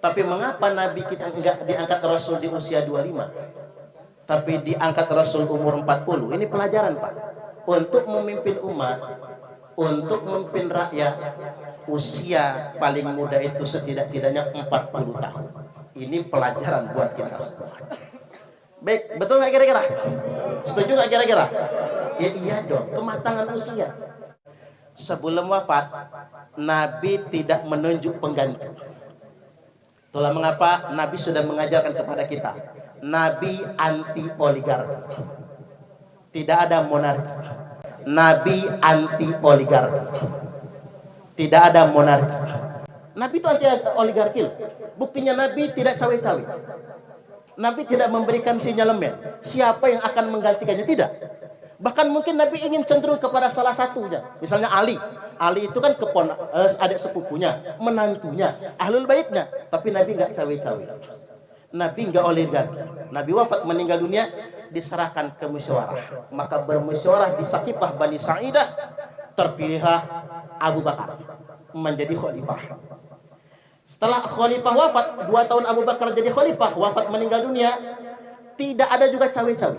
Tapi mengapa Nabi kita enggak diangkat Rasul di usia 25, tapi diangkat Rasul umur 40? Ini pelajaran, Pak. Untuk memimpin umat, untuk memimpin rakyat, usia paling muda itu setidak-tidaknya 40 tahun. Ini pelajaran buat kita semua. Baik, betul nggak kira-kira? Setuju nggak kira-kira? Ya iya dong, kematangan usia. Sebelum wafat, Nabi tidak menunjuk pengganti. Itulah mengapa Nabi sudah mengajarkan kepada kita, Nabi anti oligarki. Tidak ada monarki. Nabi anti oligarki. Tidak ada monarki. Nabi itu anti oligarki. Buktinya Nabi tidak cawe-cawe. Nabi tidak memberikan sinyalemen siapa yang akan menggantikannya, tidak. Bahkan mungkin Nabi ingin cenderung kepada salah satunya. Misalnya Ali. Ali itu kan adik sepupunya, menantunya, ahlul baitnya. Tapi Nabi nggak cawe-cawe. Nabi nggak oligarki. Nabi wafat meninggal dunia diserahkan ke musyawarah. Maka bermusyawarah di Saqifah Bani Sa'idah, terpilihlah Abu Bakar menjadi khalifah. Setelah khalifah wafat, 2 tahun Abu Bakar jadi khalifah, wafat meninggal dunia, tidak ada juga cawe-cawe.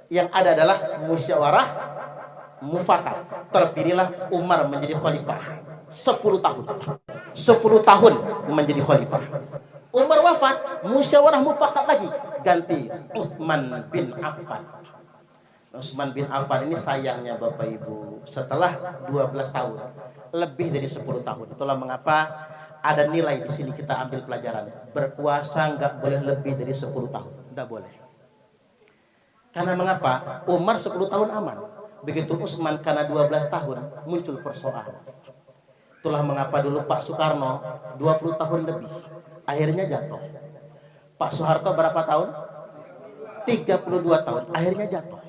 Yang ada adalah musyawarah mufakat. Terpilihlah Umar menjadi khalifah 10 tahun. 10 tahun menjadi khalifah. Umar wafat, musyawarah mufakat lagi, ganti Utsman bin Affan. Utsman bin Affan ini sayangnya Bapak Ibu, setelah 12 tahun, lebih dari 10 tahun. Itulah mengapa ada nilai di sini kita ambil pelajaran. Berpuasa nggak boleh lebih dari 10 tahun. Nggak boleh. Karena mengapa? Umar 10 tahun aman. Begitu Utsman karena 12 tahun muncul persoalan. Itulah mengapa dulu Pak Soekarno 20 tahun lebih, akhirnya jatuh. Pak Soeharto berapa tahun? 32 tahun, akhirnya jatuh.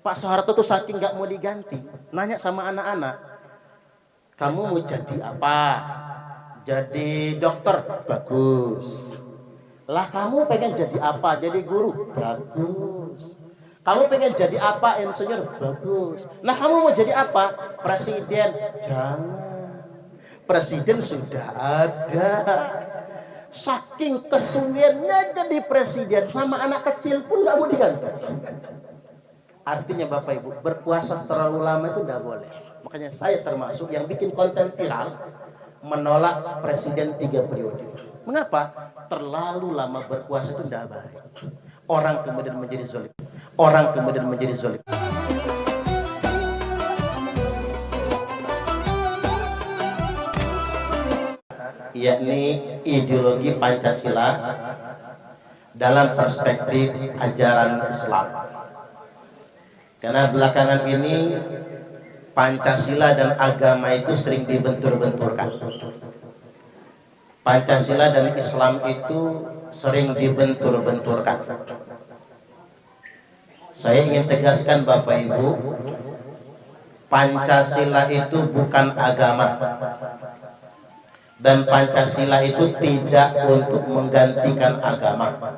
Pak Soeharto tuh saking nggak mau diganti, nanya sama anak-anak, kamu mau jadi apa? Jadi dokter? Bagus. Lah kamu pengen jadi apa? Jadi guru? Bagus. Kamu pengen jadi apa? Insinyur? Bagus. Nah kamu mau jadi apa? Presiden? Jangan. Presiden sudah ada. Saking kesuliannya jadi presiden, sama anak kecil pun nggak mau diganti. Artinya Bapak Ibu, berpuasa terlalu lama itu nggak boleh. Makanya saya termasuk yang bikin konten viral menolak presiden 3 periode. Mengapa? Terlalu lama berpuasa itu tidak baik. Orang kemudian menjadi zalim. Orang kemudian menjadi zalim. Yakni ideologi Pancasila dalam perspektif ajaran Islam. Karena belakangan ini Pancasila dan agama itu sering dibentur-benturkan. Pancasila dan Islam itu sering dibentur-benturkan. Saya ingin tegaskan Bapak Ibu, Pancasila itu bukan agama. Dan Pancasila itu tidak untuk menggantikan agama.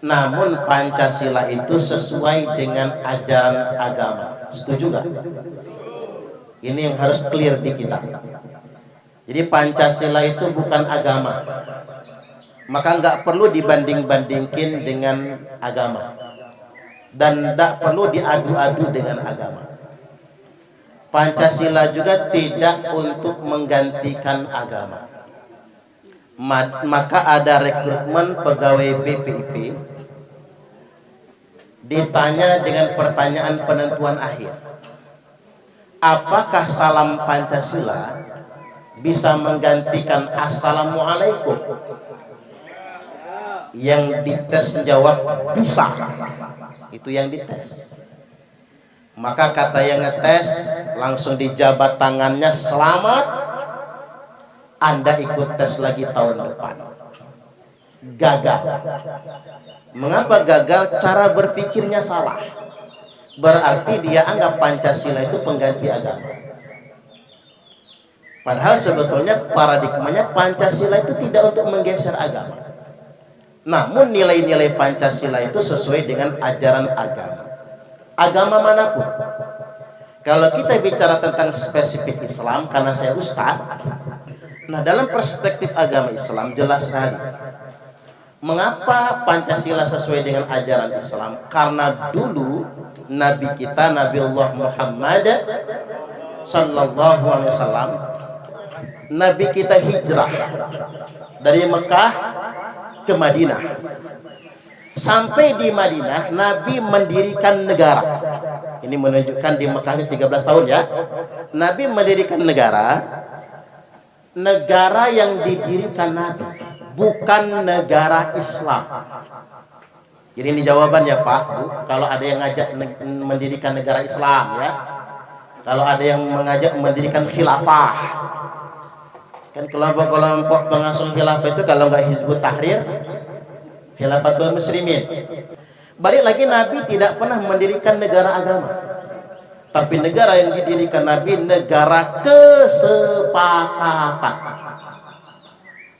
Namun Pancasila itu sesuai dengan ajaran agama. Setuju nggak? Ini yang harus clear di kita. Jadi Pancasila itu bukan agama. Maka nggak perlu dibanding-bandingkan dengan agama. Dan tidak perlu diadu-adu dengan agama. Pancasila juga tidak untuk menggantikan agama. Maka ada rekrutmen pegawai BPIP, ditanya dengan pertanyaan penentuan akhir, apakah salam Pancasila bisa menggantikan Assalamualaikum? Yang dites jawab bisa. Itu yang dites. Maka kata yang ngetes langsung dijabat tangannya, selamat, Anda ikut tes lagi tahun depan. Gagal. Mengapa gagal? Cara berpikirnya salah. Berarti dia anggap Pancasila itu pengganti agama. Padahal sebetulnya paradigmanya Pancasila itu tidak untuk menggeser agama. Namun nilai-nilai Pancasila itu sesuai dengan ajaran agama. Agama manapun. Kalau kita bicara tentang spesifik Islam, karena saya ustaz, Nah, dalam perspektif agama Islam jelas sekali. Mengapa Pancasila sesuai dengan ajaran Islam? Karena dulu Nabi kita, Nabi Allah Muhammad Sallallahu Alaihi Wasallam, Nabi kita hijrah dari Mekah ke Madinah. Sampai di Madinah, Nabi mendirikan negara. Ini menunjukkan di Mekahnya 13 tahun ya. Nabi mendirikan negara yang didirikan Nabi, bukan negara Islam. Jadi ini jawabannya Pak, Bu. Kalau ada yang ngajak mendirikan negara Islam ya, kalau ada yang mengajak mendirikan khilafah, kan kelompok-kelompok pengasuh khilafah itu kalau nggak Hizbut Tahrir, Khilafatul Muslimin. Balik lagi, Nabi tidak pernah mendirikan negara agama, tapi negara yang didirikan Nabi negara kesepakatan.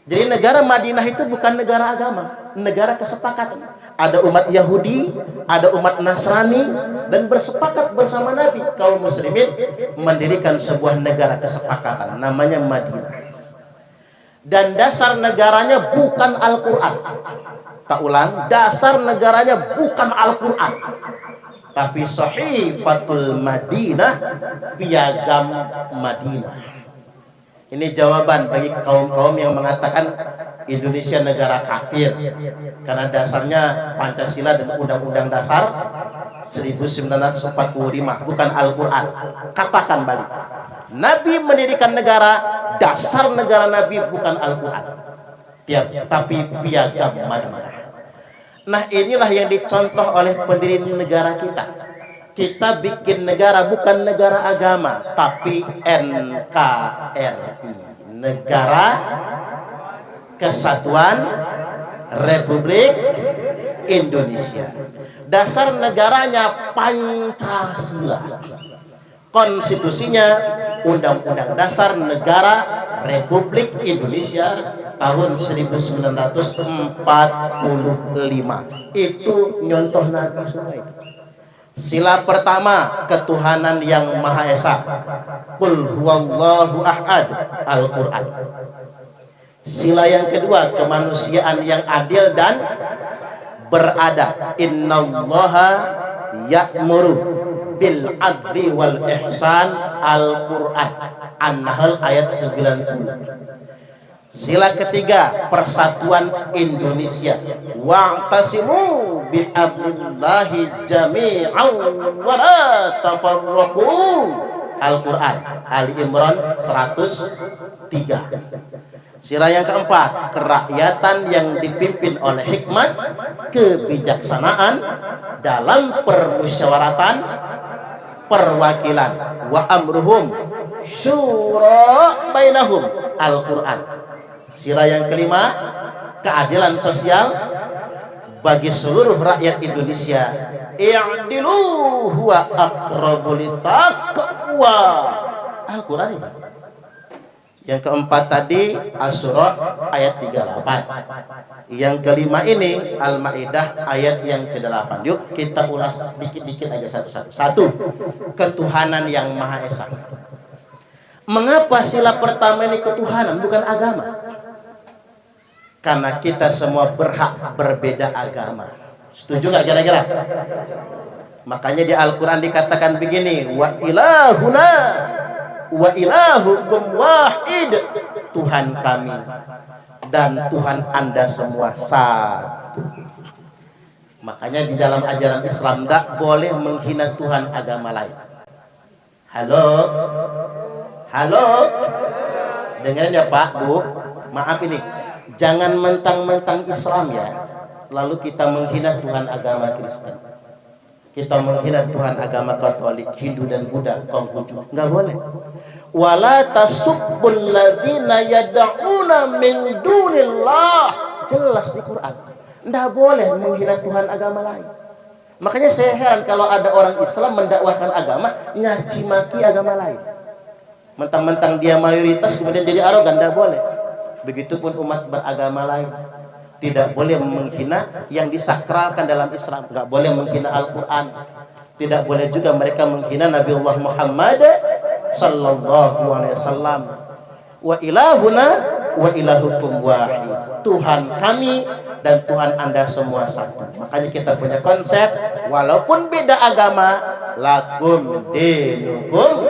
Jadi negara Madinah itu bukan negara agama, negara kesepakatan. Ada umat Yahudi, ada umat Nasrani, dan bersepakat bersama Nabi kaum muslimin mendirikan sebuah negara kesepakatan namanya Madinah. Dan dasar negaranya bukan Al-Quran. Tak ulang, dasar negaranya bukan Al-Quran, tapi Sahifatul Madinah, piagam Madinah. Ini jawaban bagi kaum-kaum yang mengatakan Indonesia negara kafir, karena dasarnya Pancasila dan Undang-Undang Dasar 1945, bukan Al-Quran. Katakan balik, Nabi mendirikan negara, dasar negara Nabi bukan Al-Quran, tapi piagam Madinah. Nah, inilah yang dicontoh oleh pendiri negara kita. Kita bikin negara bukan negara agama, tapi NKRI, Negara Kesatuan Republik Indonesia. Dasar negaranya Pancasila. Konstitusinya Undang-Undang Dasar Negara Republik Indonesia tahun 1945. Itu nyontoh Nabi semua itu. Sila pertama, ketuhanan yang Maha Esa. Qul huwallahu ahad, Al-Quran. Sila yang kedua, kemanusiaan yang adil dan beradab. Innallaha ya'muru bil adli wal ihsan, Al-Quran. An-Nahl ayat 90. Sila ketiga, persatuan Indonesia. Wa'tasimu bihablillahi jami'an wa la tafarraqu, Al-Quran, Ali Imran 103. Sila yang keempat, kerakyatan yang dipimpin oleh hikmat, kebijaksanaan dalam permusyawaratan perwakilan. Wa amruhum syura bainahum, Al-Quran. Sila yang kelima, keadilan sosial bagi seluruh rakyat Indonesia. I'dilu huwa aqrabu littaqwa, Al-Quran. Yang keempat tadi Asy-Syura ayat 38. Yang kelima ini Al-Maidah ayat yang ke-8. Yuk kita ulas dikit-dikit aja satu-satu. Satu, ketuhanan yang Maha Esa. Mengapa sila pertama ini ketuhanan bukan agama? Karena kita semua berhak berbeda agama. Setuju nggak kira-kira? Makanya di Al-Quran dikatakan begini, wa ilahuna wa ilahukum wahid, Tuhan kami dan Tuhan Anda semua satu. Makanya di dalam ajaran Islam nggak boleh menghina Tuhan agama lain. Halo, halo, dengarnya ya Pak, Bu, maaf ini, jangan mentang-mentang Islam ya, lalu kita menghina Tuhan agama Kristen, kita menghina Tuhan agama Katolik, Hindu dan Buddha, Konghucu, nggak boleh. Wala tasubbul ladzina yad'una min dunillah, jelas di Quran, nggak boleh menghina Tuhan agama lain. Makanya saya heran kalau ada orang Islam mendakwahkan agama nyaci maki agama lain, mentang-mentang dia mayoritas kemudian jadi arogan, nggak boleh. Begitupun umat beragama lain tidak boleh menghina yang disakralkan dalam Islam, nggak boleh menghina Al-Quran, tidak boleh juga mereka menghina Nabi Allah Muhammad Sallallahu Alaihi Wasallam. Wa ilahuna wa ilahukum wahid. Tuhan kami dan Tuhan Anda semua satu. Makanya kita punya konsep, walaupun beda agama, lakum dinukum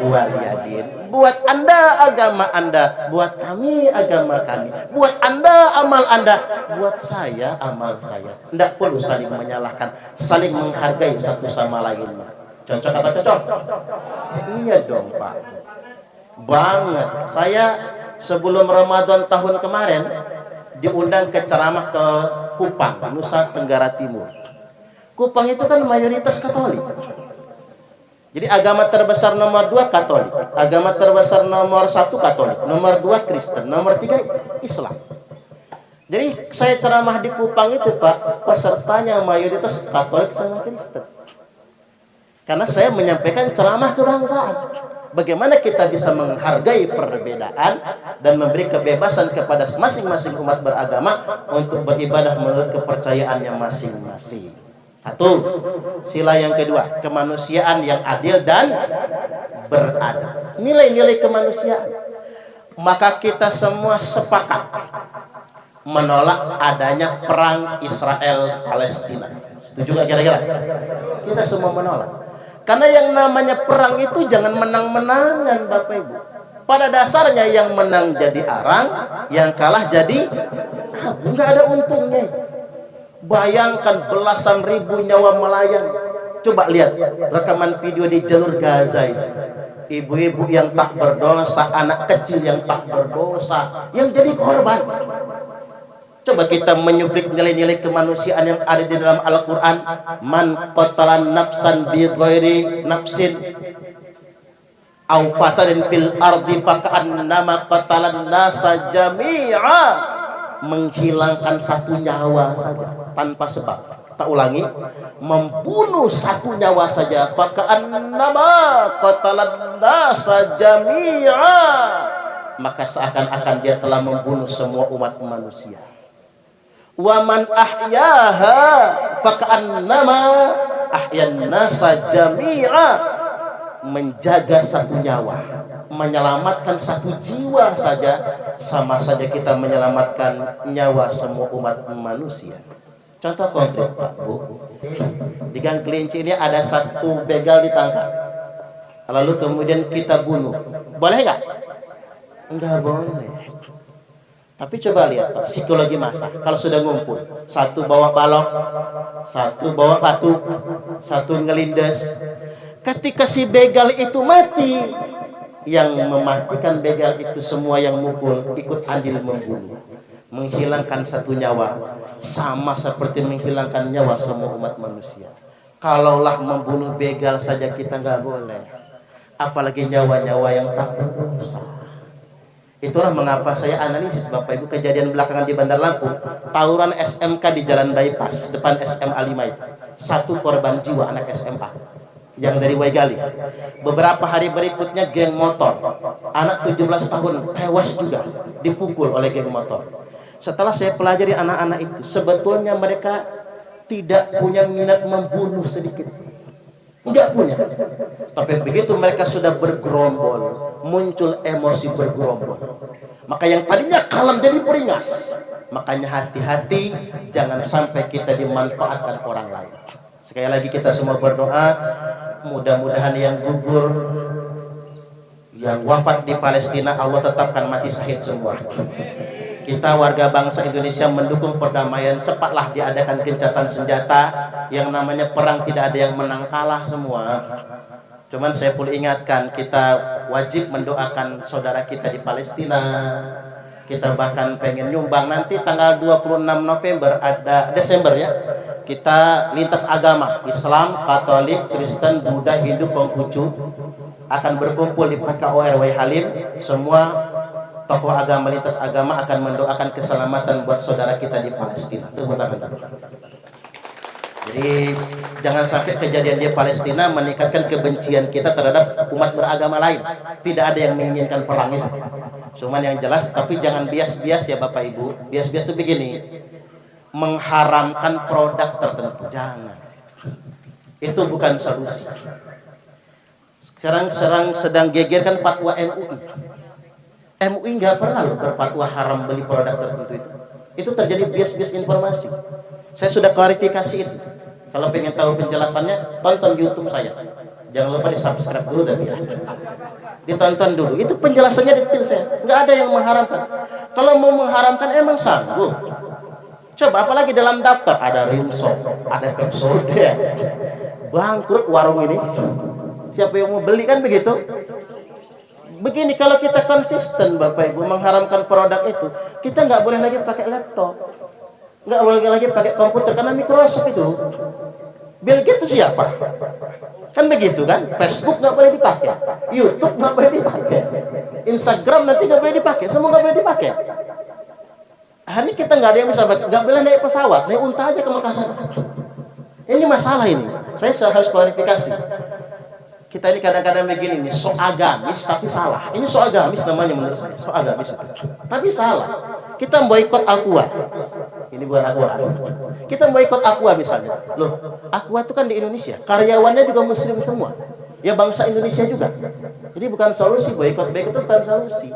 waliyadin. Buat Anda agama Anda, buat kami agama kami, buat Anda amal Anda, buat saya amal saya. Tidak perlu saling menyalahkan, saling menghargai satu sama lain. Cocok apa cocok? Iya dong Pak. Banget. Saya sebelum Ramadan tahun kemarin diundang ke ceramah ke Kupang, Nusa Tenggara Timur. Kupang itu kan mayoritas Katolik. Jadi agama terbesar nomor 2 Katolik, agama terbesar nomor 1 Katolik, nomor 2 Kristen, nomor 3 Islam. Jadi saya ceramah di Kupang itu Pak, pesertanya mayoritas Katolik sama Kristen. Karena saya menyampaikan ceramah kebangsaan. Bagaimana kita bisa menghargai perbedaan dan memberi kebebasan kepada masing-masing umat beragama untuk beribadah menurut kepercayaannya masing-masing. Satu, sila yang kedua, kemanusiaan yang adil dan beradab. Nilai-nilai kemanusiaan. Maka kita semua sepakat menolak adanya perang Israel-Palestina. Setuju nggak kira-kira? Kita semua menolak. Karena yang namanya perang itu jangan menang-menangan Bapak Ibu. Pada dasarnya yang menang jadi arang, yang kalah jadi nggak ada untungnya. Bayangkan belasan ribu nyawa melayang. Coba lihat rekaman video di jalur Gaza itu. Ibu-ibu yang tak berdosa, anak kecil yang tak berdosa, yang jadi korban. Coba kita menyuplik nilai-nilai kemanusiaan yang ada di dalam Al-Quran. Man qatalan nafsan bi ghairi nafsin aw fasadin fil ardi faka'annama qatalan nasa jami'a. Menghilangkan satu nyawa saja tanpa sebab. Tak ulangi, membunuh satu nyawa saja, faka'annama qatalan nasa jami'a, maka seakan-akan dia telah membunuh semua umat manusia. Wa man ahyaha faka'annama ahyan nasa jami'a. Menjaga satu nyawa, menyelamatkan satu jiwa saja, sama saja kita menyelamatkan nyawa semua umat manusia. Contoh konkret Pak Bu, di Gang Kelinci ini ada satu begal ditangkap, lalu kemudian kita bunuh, boleh nggak? Enggak boleh. Tapi coba lihat Pak, psikologi massa. Kalau sudah ngumpul, satu bawa balok, satu bawa batu, satu ngelindes. Ketika si begal itu mati, yang mematikan begal itu semua yang mukul ikut andil membunuh, menghilangkan satu nyawa, sama seperti menghilangkan nyawa semua umat manusia. Kalaulah membunuh begal saja kita nggak boleh, apalagi nyawa-nyawa yang tak berdosa. Itulah mengapa saya analisis Bapak Ibu kejadian belakangan di Bandar Lampung, tawuran SMK di Jalan Bypass depan SMA 5 itu, satu korban jiwa anak SMA yang dari Waigali. Beberapa hari berikutnya geng motor, anak 17 tahun tewas juga dipukul oleh geng motor. Setelah saya pelajari anak-anak itu, sebetulnya mereka tidak punya minat membunuh sedikit, tidak punya. Tapi begitu mereka sudah bergerombol, muncul emosi bergerombol, maka yang tadinya kalem jadi beringas. Makanya hati-hati, jangan sampai kita dimanfaatkan orang lain. Sekali lagi kita semua berdoa, mudah-mudahan yang gugur, yang wafat di Palestina, Allah tetapkan mati syahid semua. Kita warga bangsa Indonesia mendukung perdamaian, cepatlah diadakan gencatan senjata. Yang namanya perang tidak ada yang menang kalah semua. Cuman saya perlu ingatkan, kita wajib mendoakan saudara kita di Palestina. Kita bahkan pengen nyumbang nanti tanggal 26 November, ada Desember ya, kita lintas agama, Islam, Katolik, Kristen, Buddha, Hindu, Konghucu akan berkumpul di PKORW Halim. Semua tokoh agama lintas agama akan mendoakan keselamatan buat saudara kita di Palestina. Tepuk tangan. Jadi jangan sampai kejadian di Palestina meningkatkan kebencian kita terhadap umat beragama lain. Tidak ada yang menginginkan perang itu. Cuman yang jelas, tapi jangan bias-bias ya Bapak Ibu. Bias-bias itu begini, mengharamkan produk tertentu, jangan. Itu bukan solusi. Sekarang sedang geger kan fatwa MUI. MUI nggak pernah loh berfatwa haram beli produk tertentu itu. Itu terjadi bias-bias informasi. Saya sudah klarifikasi itu. Kalau pengen tahu penjelasannya, tonton YouTube saya. Jangan lupa di subscribe dulu tapi ya. Ditonton dulu. Itu penjelasannya detail saya. Nggak ada yang mengharamkan. Kalau mau mengharamkan emang sanggup. Coba apalagi dalam daftar ada Rimso, ada Pepsodent. Bangkrut warung ini. Siapa yang mau beli kan begitu? Begini, kalau kita konsisten Bapak Ibu mengharamkan produk itu, kita nggak boleh lagi pakai laptop, nggak boleh lagi pakai komputer karena Microsoft itu. Bill Gates itu siapa? Kan begitu kan? Facebook nggak boleh dipakai, YouTube nggak boleh dipakai, Instagram nanti nggak boleh dipakai, semua nggak boleh dipakai. Hari kita nggak ada yang bisa, nggak boleh naik pesawat, naik unta aja ke Makassar. Ini masalah ini. Saya harus klarifikasi. Kita ini kadang-kadang begini nih, so agamis tapi salah. Ini so agamis namanya menurut saya, so agamis itu. Tapi salah. Kita boikot Aqua. Ini bukan Aqua. Kita boikot Aqua misalnya. Loh, Aqua itu kan di Indonesia. Karyawannya juga muslim semua. Ya bangsa Indonesia juga. Jadi bukan solusi boikot itu bukan solusi.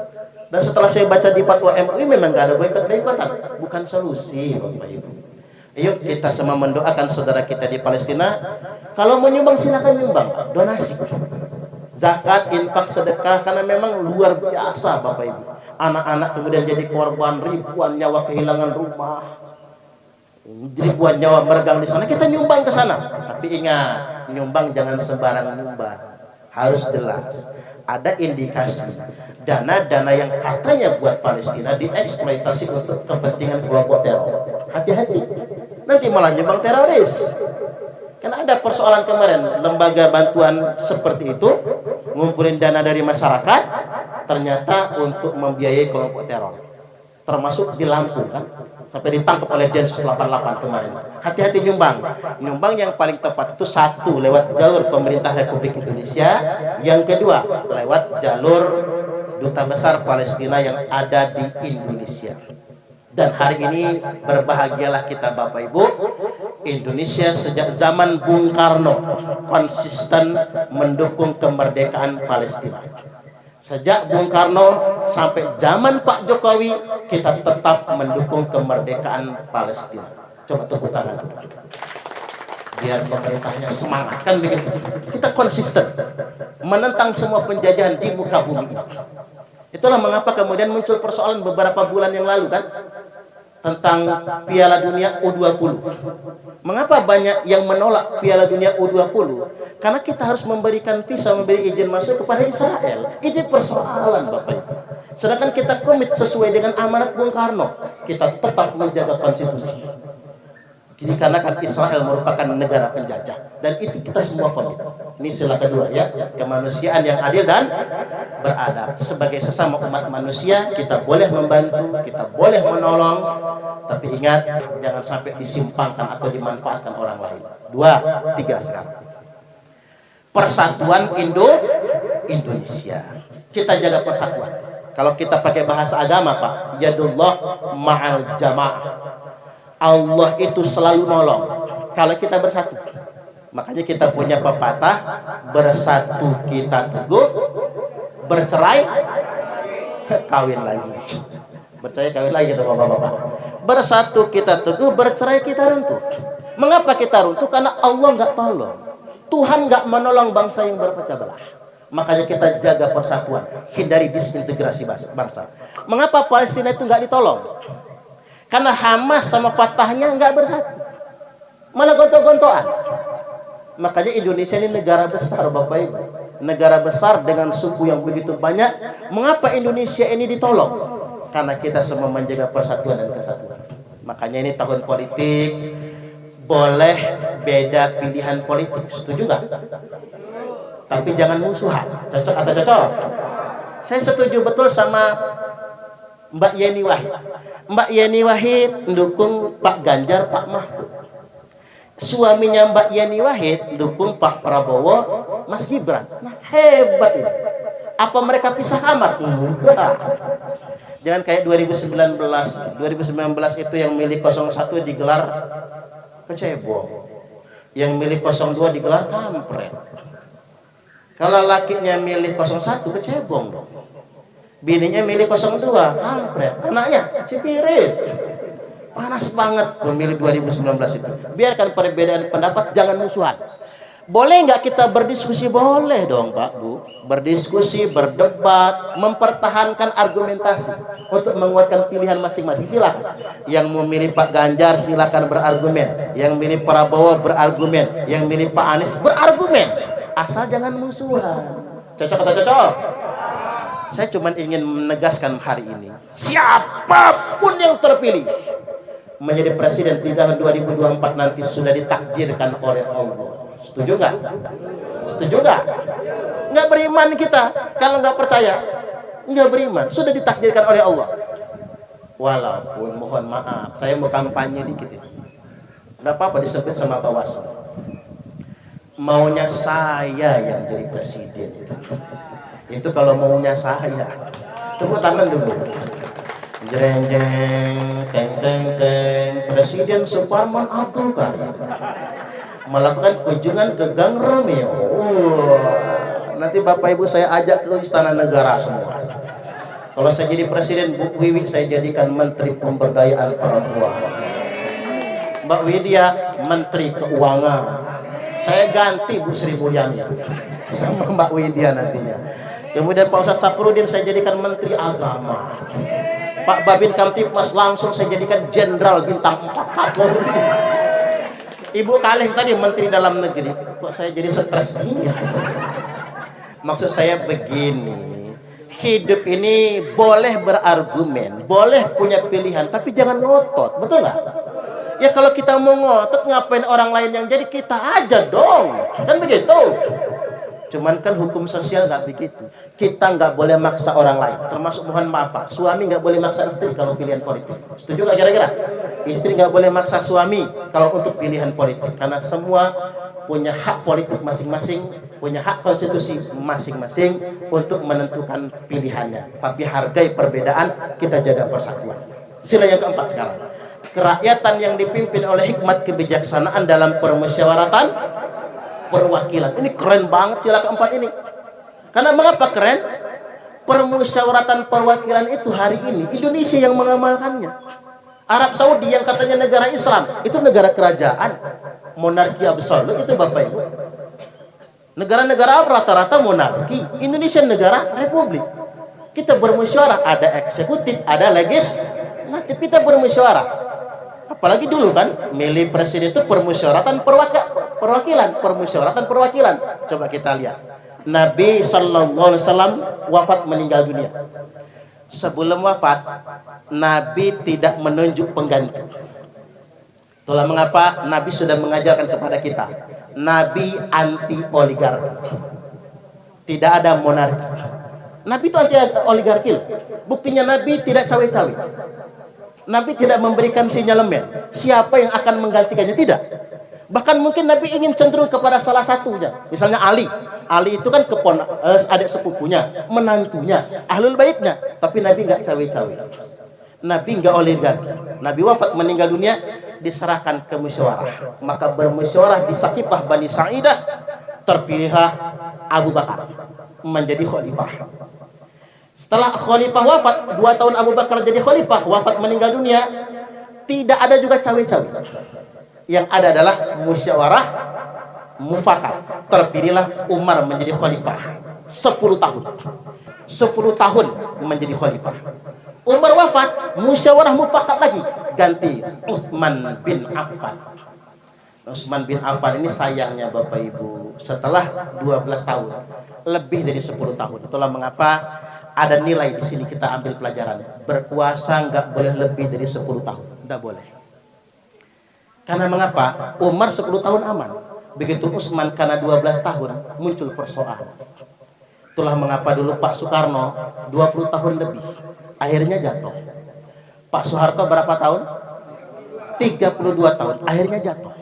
Dan setelah saya baca di fatwa MUI memang nggak ada boikotan. Bukan solusi, Bapak Ibu. Yuk kita semua mendoakan saudara kita di Palestina. Kalau mau nyumbang silakan nyumbang, donasi, zakat, infak, sedekah, karena memang luar biasa Bapak Ibu. Anak-anak kemudian jadi korban, ribuan nyawa kehilangan rumah, ribuan nyawa meregang di sana. Kita nyumbang ke sana, tapi ingat, nyumbang jangan sembarang nyumbang, harus jelas. Ada indikasi dana-dana yang katanya buat Palestina dieksploitasi untuk kepentingan kelompok teror. Hati-hati, nanti malah nyumbang teroris. Karena ada persoalan kemarin, lembaga bantuan seperti itu ngumpulin dana dari masyarakat, ternyata untuk membiayai kelompok teror, termasuk di Lampung kan, sampai ditangkap oleh Densus 88 kemarin. Hati-hati nyumbang. Nyumbang yang paling tepat itu satu lewat jalur pemerintah Republik Indonesia, yang kedua lewat jalur Duta Besar Palestina yang ada di Indonesia. Dan hari ini berbahagialah kita Bapak Ibu, Indonesia sejak zaman Bung Karno konsisten mendukung kemerdekaan Palestina. Sejak Bung Karno sampai zaman Pak Jokowi, kita tetap mendukung kemerdekaan Palestina. Coba tepuk tangan. Biar pemerintahnya semangat kan begitu. Kita konsisten menentang semua penjajahan di muka bumi ini. Itulah mengapa kemudian muncul persoalan beberapa bulan yang lalu kan, tentang Piala Dunia U20. Mengapa banyak yang menolak Piala Dunia U20? Karena kita harus memberikan visa, memberi izin masuk kepada Israel. Ini persoalan Bapak Ibu. Sedangkan kita komit sesuai dengan amanat Bung Karno, kita tetap menjaga konstitusi. Jadi karena kan Israel merupakan negara penjajah, dan itu kita semua komit. Ini sila kedua ya, kemanusiaan yang adil dan beradab. Sebagai sesama umat manusia, kita boleh membantu, kita boleh menolong, tapi ingat jangan sampai disimpangkan atau dimanfaatkan orang lain. 2, 3 sekarang. Persatuan Indonesia. Kita jaga persatuan. Kalau kita pakai bahasa agama Pak, yadullah ma'al jamaah. Allah itu selalu nolong kalau kita bersatu. Makanya kita punya pepatah, bersatu kita teguh, bercerai kawin lagi. Bercerai kawin lagi gitu Bapak-bapak. Bersatu kita teguh, bercerai kita runtuh. Mengapa kita runtuh? Karena Allah nggak tolong. Tuhan nggak menolong bangsa yang berpecah belah. Makanya kita jaga persatuan, hindari disintegrasi bangsa. Mengapa Palestina itu nggak ditolong? Karena Hamas sama Fatahnya nggak bersatu, malah gontok-gontokan. Makanya Indonesia ini negara besar Bapak Ibu, negara besar dengan suku yang begitu banyak. Mengapa Indonesia ini ditolong? Karena kita semua menjaga persatuan dan kesatuan. Makanya ini tahun politik, boleh beda pilihan politik, setuju nggak? Tapi jangan musuhan. Cocok atau cocok? Saya setuju betul sama Mbak Yeni Wahid. Mbak Yeni Wahid mendukung Pak Ganjar, Pak Mahfud. Suaminya Mbak Yeni Wahid mendukung Pak Prabowo, Mas Gibran. Nah, hebat ini. Apa mereka pisah kamar? Enggak. Jangan kayak 2019. 2019 itu yang milih 01 digelar kecebong. Yang milih 02 digelar kampret. Kalau lakinya milih 01 kecebong dong. Bininya milih 02, kampret. Anaknya Cipirit. Panas banget pemilu 2019 itu. Biarkan perbedaan pendapat, jangan musuhan. Boleh nggak kita berdiskusi? Boleh dong Pak Bu. Berdiskusi, berdebat, mempertahankan argumentasi untuk menguatkan pilihan masing-masing. Silakan. Yang memilih Pak Ganjar silakan berargumen. Yang milih Prabowo berargumen. Yang milih Pak Anies berargumen. Asal jangan musuhan. Cocok atau cocok? Saya cuma ingin menegaskan hari ini, siapapun yang terpilih menjadi presiden di tahun 2024 nanti sudah ditakdirkan oleh Allah. Setuju nggak? Setuju nggak? Nggak beriman kita kalau nggak percaya, nggak beriman. Sudah ditakdirkan oleh Allah. Walaupun mohon maaf, saya mau kampanye dikit. Nggak apa-apa disebut sama Bawaslu. Maunya saya yang jadi presiden itu kalau maunya saya. Tepuk tangan dulu. Jreng jeng teng teng teng. Presiden Suparman Abdul Karim melakukan kunjungan ke Gang Romeo. Nanti Bapak Ibu saya ajak ke Istana Negara semua. Kalau saya jadi presiden, Bu Wiwi saya jadikan Menteri Pemberdayaan Perempuan, Mbak Widya Menteri Keuangan. Saya ganti Bu Sri Mulyani sama Mbak Widya nantinya. Kemudian Pak Ustaz Saprudin saya jadikan Menteri Agama. Pak Babin Kamtipmas langsung saya jadikan Jenderal Bintang 4 Kapolri. Ibu Kaleng tadi Menteri Dalam Negeri. Kok saya jadi stres ini? Maksud saya begini, hidup ini boleh berargumen, boleh punya pilihan, tapi jangan ngotot, betul nggak? Ya kalau kita mau ngotot, ngapain orang lain yang jadi, kita aja dong, kan begitu. Cuman kan hukum sosial nggak begitu. Kita nggak boleh maksa orang lain. Termasuk mohon maaf Pak, suami nggak boleh maksa istri kalau pilihan politik. Setuju nggak kira-kira? Istri nggak boleh maksa suami kalau untuk pilihan politik. Karena semua punya hak politik masing-masing, punya hak konstitusi masing-masing untuk menentukan pilihannya. Tapi hargai perbedaan, kita jaga persatuan. Sila yang keempat sekarang. Kerakyatan yang dipimpin oleh hikmat kebijaksanaan dalam permusyawaratan perwakilan. Ini keren banget sila keempat ini. Karena mengapa keren? Permusyawaratan perwakilan itu hari ini Indonesia yang mengamalkannya. Arab Saudi yang katanya negara Islam, itu negara kerajaan, monarki absolut itu Bapak Ibu. Negara-negara rata-rata monarki, Indonesia negara republik. Kita bermusyawarah, ada eksekutif, ada legislatif, kita bermusyawarah. Apalagi dulu kan, milih presiden itu permusyawaratan perwakilan. Coba kita lihat. Nabi Sallallahu Alaihi Wasallam wafat meninggal dunia. Sebelum wafat, Nabi tidak menunjuk pengganti. Itulah mengapa Nabi sudah mengajarkan kepada kita. Nabi anti oligarki. Tidak ada monarki. Nabi itu anti oligarki. Buktinya Nabi tidak cawe-cawe. Nabi tidak memberikan sinyalemen siapa yang akan menggantikannya, tidak. Bahkan mungkin Nabi ingin cenderung kepada salah satunya. Misalnya Ali. Ali itu kan adik sepupunya, menantunya, ahlul baitnya. Tapi Nabi nggak cawe-cawe. Nabi nggak oligarki. Nabi wafat meninggal dunia diserahkan ke musyawarah. Maka bermusyawarah di Sakifah Bani Sa'idah, terpilihlah Abu Bakar menjadi khalifah. Setelah khalifah wafat, 2 tahun Abu Bakar jadi khalifah, wafat meninggal dunia, tidak ada juga cawe-cawe. Yang ada adalah musyawarah mufakat. Terpilihlah Umar menjadi khalifah 10 tahun. 10 tahun menjadi khalifah. Umar wafat, musyawarah mufakat lagi, ganti Utsman bin Affan. Utsman bin Affan ini sayangnya Bapak Ibu, setelah 12 tahun, lebih dari 10 tahun. Itulah mengapa ada nilai di sini kita ambil pelajaran. Berkuasa nggak boleh lebih dari 10 tahun. Nggak boleh. Karena mengapa? Umar 10 tahun aman. Begitu Utsman karena 12 tahun muncul persoalan. Itulah mengapa dulu Pak Soekarno 20 tahun lebih. Akhirnya jatuh. Pak Soeharto berapa tahun? 32 tahun. Akhirnya jatuh.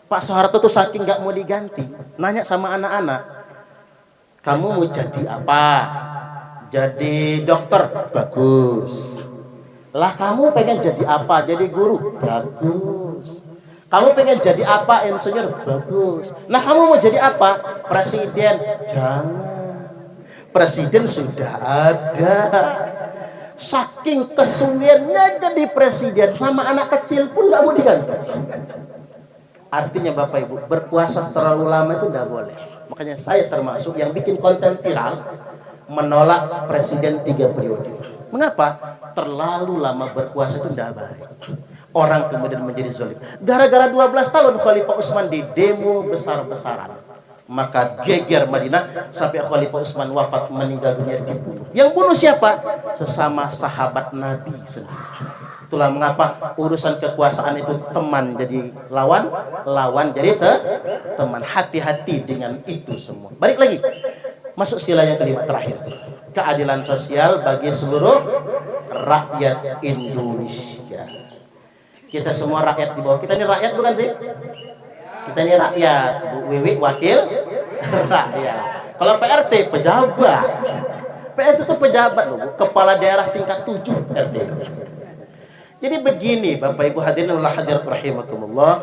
Pak Soeharto tuh saking nggak mau diganti. Nanya sama anak-anak. Kamu mau jadi apa? Jadi dokter, bagus. Lah kamu pengen jadi apa? Jadi guru, bagus. Kamu pengen jadi apa? Insinyur, bagus. Nah kamu mau jadi apa? Presiden, jangan. presiden sudah ada. Saking kesuliannya jadi presiden, sama anak kecil pun nggak mau diganti. Artinya Bapak Ibu, berpuasa terlalu lama itu nggak boleh. Makanya saya termasuk yang bikin konten viral menolak presiden 3 periode. Mengapa? Terlalu lama berpuasa itu tidak baik. Orang kemudian menjadi zalim. Gara-gara 12 tahun Khalifah Utsman di demo besar-besaran, maka geger Madinah sampai Khalifah Utsman wafat, meninggal dunia dibunuh. Yang bunuh siapa? Sesama sahabat Nabi sendiri. Itulah mengapa urusan kekuasaan itu teman jadi lawan, lawan jadi teman. Hati-hati dengan itu semua. Balik lagi, masuk sila yang kelima terakhir. Keadilan sosial bagi seluruh rakyat Indonesia. Kita semua rakyat di bawah. Kita ini rakyat bukan sih? Kita ini rakyat. Bu Wiwi wakil rakyat. Kalau PRT pejabat. PRT itu pejabat loh, kepala daerah tingkat 7 RT. Jadi begini Bapak Ibu hadirin Allah hadirat rahimakumullah,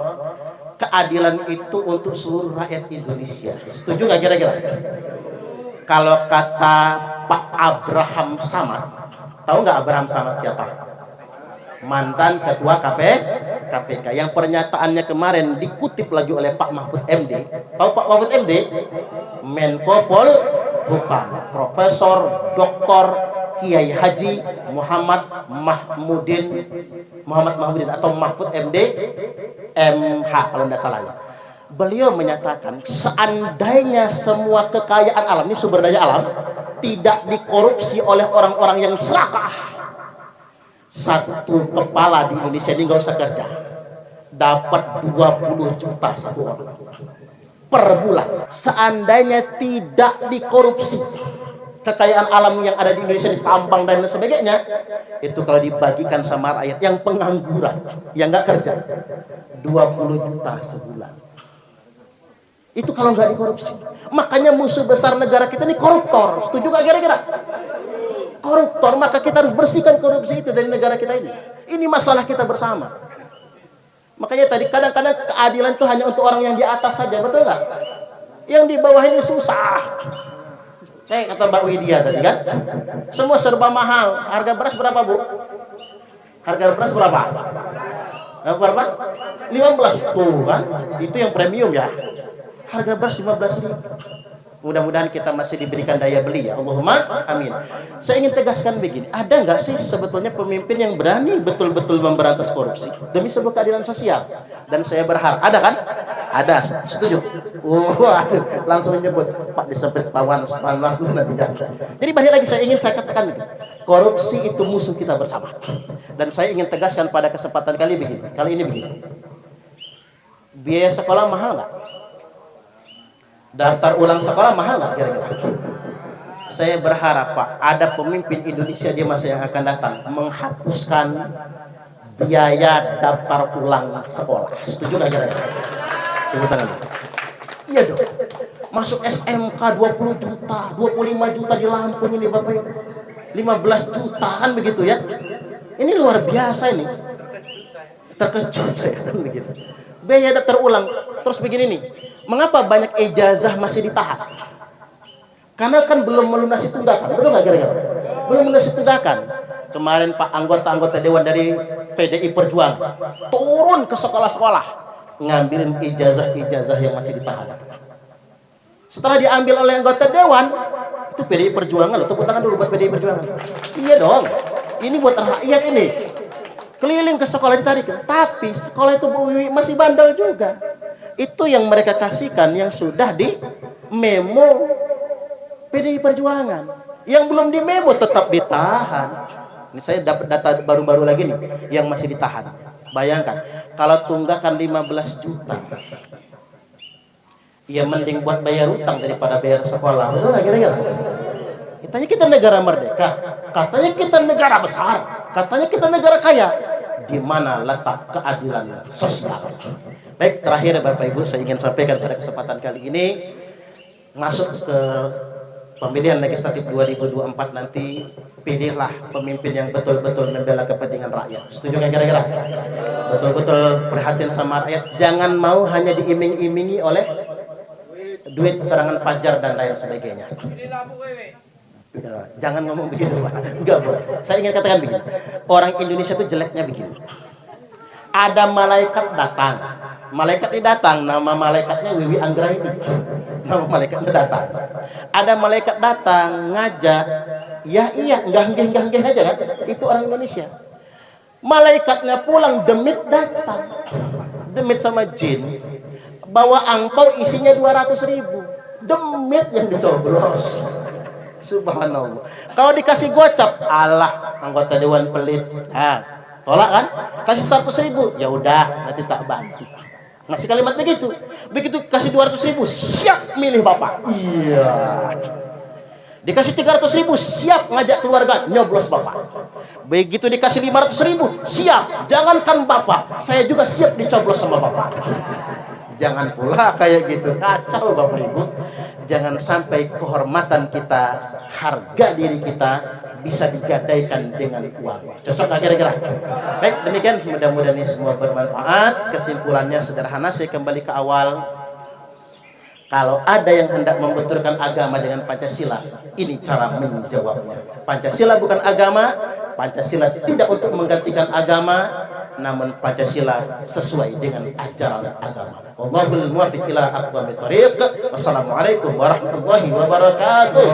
keadilan itu untuk seluruh rakyat Indonesia. Setuju nggak kira-kira? Kalau kata Pak Abraham Samad, tahu nggak Abraham Samad siapa? Mantan ketua KPK yang pernyataannya kemarin dikutip lagi oleh Pak Mahfud MD. Tahu Pak Mahfud MD? Menko Polhukam, Profesor Dr. Kiai Haji Muhammad Mahmudin atau Mahfud MD MH kalau tidak salah ya. Beliau menyatakan seandainya semua kekayaan alam ini, sumber daya alam, tidak dikorupsi oleh orang-orang yang serakah, satu kepala di Indonesia ini nggak usah kerja, dapat 20 juta satu orang per bulan. Seandainya tidak dikorupsi kekayaan alam yang ada di Indonesia, ditambang dan sebagainya, itu kalau dibagikan sama rakyat yang pengangguran, yang nggak kerja, 20 juta sebulan. Itu kalau nggak dikorupsi. Makanya musuh besar negara kita ini koruptor. Setuju nggak kira-kira? Koruptor, maka kita harus bersihkan korupsi itu dari negara kita ini. Ini masalah kita bersama. Makanya tadi kadang-kadang keadilan itu hanya untuk orang yang di atas saja, betul nggak? Yang di bawah ini susah. Kayak kata Mbak Widya tadi kan, semua serba mahal. Harga beras berapa Bu? Harga beras berapa? Berapa? 15 tuh kan? Itu yang premium ya. Harga beras 15.000. Mudah-mudahan kita masih diberikan daya beli ya. Allahumma amin. Saya ingin tegaskan begini, ada nggak sih sebetulnya pemimpin yang berani betul-betul memberantas korupsi demi sebuah keadilan sosial? Dan saya berharap ada kan? Ada. Setuju? Aduh, langsung menyebut Pak disebut pawan langsung nanti. Jadi balik lagi saya katakan begini, korupsi itu musuh kita bersama. Dan saya ingin tegaskan pada kesempatan kali ini begini. Biaya sekolah mahal nggak? Daftar ulang sekolah mahal nggak kira-kira? Saya berharap Pak, ada pemimpin Indonesia di masa yang akan datang menghapuskan biaya daftar ulang sekolah. Setuju nggak kira-kira? Tepuk tangan. Iya dong. Masuk SMK 20 juta, 25 juta di Lampung ini Bapak Ibu. 15 juta kan begitu ya. Ini luar biasa ini. Terkejut saya kan begitu. Biaya daftar ulang. Terus begini nih. Mengapa banyak ijazah masih ditahan? Karena kan belum melunasi tunggakan. Betul nggak kira-kira? Belum melunasi tunggakan. Kemarin Pak anggota Dewan dari PDI Perjuangan turun ke sekolah-sekolah ngambilin ijazah yang masih ditahan. Setelah diambil oleh anggota Dewan, itu PDI Perjuangan loh. Tepuk tangan dulu buat PDI Perjuangan. Iya dong. Ini buat rakyat ini. Keliling ke sekolah ditarik. Tapi sekolah itu Bu Wiwi masih bandel juga. Itu yang mereka kasihkan yang sudah di memo PDI Perjuangan. Yang belum di memo tetap ditahan. Ini saya dapat data baru-baru lagi nih yang masih ditahan. Bayangkan kalau tunggakan 15 juta, ya mending buat bayar utang daripada bayar sekolah. Betul nggak kira-kira? Katanya kita negara merdeka, katanya kita negara besar, katanya kita negara kaya. Di mana letak keadilan sosial? Baik, terakhir Bapak Ibu saya ingin sampaikan pada kesempatan kali ini, masuk ke pemilihan legislatif 2024 nanti, pilihlah pemimpin yang betul-betul membela kepentingan rakyat. Setuju nggak kira-kira? Betul-betul perhatian sama rakyat. Jangan mau hanya diiming-imingi oleh duit serangan pajar dan lain sebagainya. Ya, jangan ngomong begitu Pak. Enggak boleh. Saya ingin katakan begini. Orang Indonesia itu jeleknya begini. Ada malaikat datang. Malaikat ini datang. Nama malaikatnya Wiwi Anggraini. Nama malaikatnya datang. Ada malaikat datang ngajak. Ya iya, enggak aja kan. Itu orang Indonesia. Malaikatnya pulang, demit datang. Demit sama jin. Bawa angpau isinya 200.000. Demit yang dicoblos. Subhanallah. Kalau dikasih gocap, Allah anggota dewan pelit. Tolak kan? Kasih 100.000, ya udah, nanti tak bantu. Masih kalimat begitu. Begitu kasih 200.000, siap milih bapak. Iya. Dikasih 300.000, siap ngajak keluarga, nyoblos bapak. Begitu dikasih 500.000, siap. Jangankan bapak, saya juga siap dicoblos sama bapak. Jangan pula kayak gitu, kacau Bapak Ibu. Jangan sampai kehormatan kita, harga diri kita bisa digadaikan dengan uang. Cocok nggak kira-kira? Baik, demikian mudah-mudahan ini semua bermanfaat. Kesimpulannya sederhana, saya kembali ke awal. Kalau ada yang hendak membenturkan agama dengan Pancasila, ini cara menjawabnya. Pancasila bukan agama, Pancasila tidak untuk menggantikan agama, namun Pancasila sesuai dengan ajaran agama. Wallahul muwaffiq ila aqwamit thoriq. Wassalamualaikum warahmatullahi wabarakatuh.